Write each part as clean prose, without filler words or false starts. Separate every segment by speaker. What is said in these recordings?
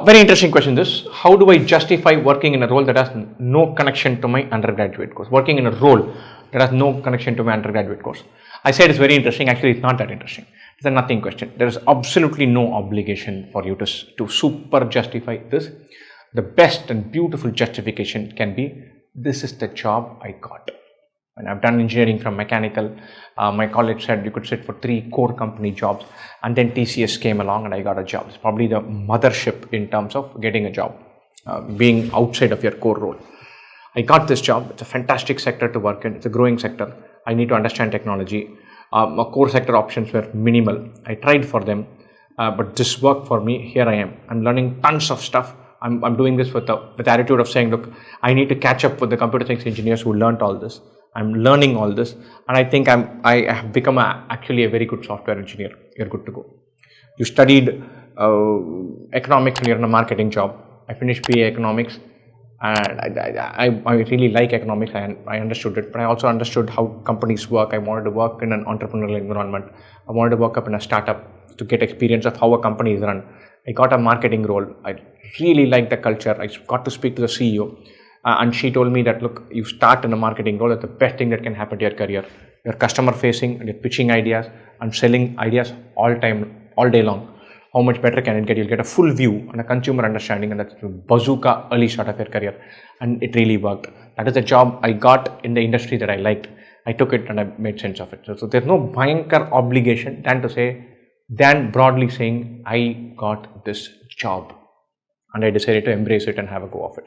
Speaker 1: Very interesting question this. How do I justify working in a role that has no connection to my undergraduate course? Working in a role that has no connection to my undergraduate course. I said it's very interesting. Actually, it's not that interesting. It's a nothing question. There is absolutely no obligation for you to super justify this. The best and beautiful justification can be, this is the job I got. And I've done engineering from mechanical. My college said you could sit for 3 core company jobs, and then TCS came along and I got a job. It's probably the mothership in terms of getting a job, being outside of your core role. I got this job. It's a fantastic sector to work in. It's a growing sector. I need to understand technology. My core sector options were minimal. I tried for them, but this worked for me. Here I am. I'm learning tons of stuff. I'm doing this with the attitude of saying, look, I need to catch up with the computer science engineers who learned all this. I'm learning all this, and I think I have become actually a very good software engineer. You're good to go. You studied economics and you're in a marketing job. I finished BA economics, and I really like economics. I understood it, but I also understood how companies work. I wanted to work in an entrepreneurial environment. I wanted to work up in a startup to get experience of how a company is run. I got a marketing role. I really liked the culture. I got to speak to the CEO. And she told me that, look, you start in a marketing role, that's the best thing that can happen to your career. You're customer facing and you're pitching ideas and selling ideas all day long. How much better can it get? You'll get a full view and a consumer understanding, and that's the bazooka early start of your career. And it really worked. That is a job I got in the industry that I liked. I took it and I made sense of it. So there's no bhayankar obligation than broadly saying, I got this job and I decided to embrace it and have a go of it.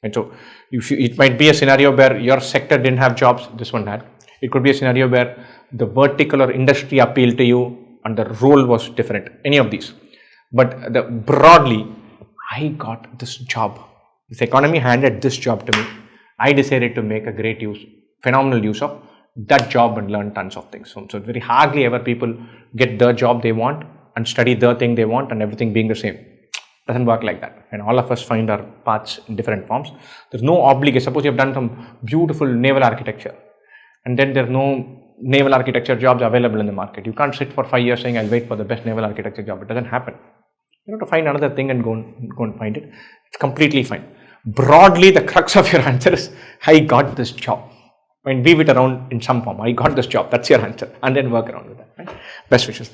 Speaker 1: And so it might be a scenario where your sector didn't have jobs, this one had. It could be a scenario where the vertical or industry appealed to you and the role was different, any of these. But broadly, I got this job. This economy handed this job to me. I decided to make a phenomenal use of that job and learn tons of things. So very hardly ever people get the job they want and study the thing they want and everything being the same. Doesn't work like that. And all of us find our paths in different forms. There's no obligation. Suppose you've done some beautiful naval architecture, and then there's no naval architecture jobs available in the market. You can't sit for 5 years saying, I'll wait for the best naval architecture job. It doesn't happen. You have to find another thing and go and find it. It's completely fine. Broadly, the crux of your answer is, I got this job. I mean, weave it around in some form. I got this job. That's your answer. And then work around with that. Right? Best wishes.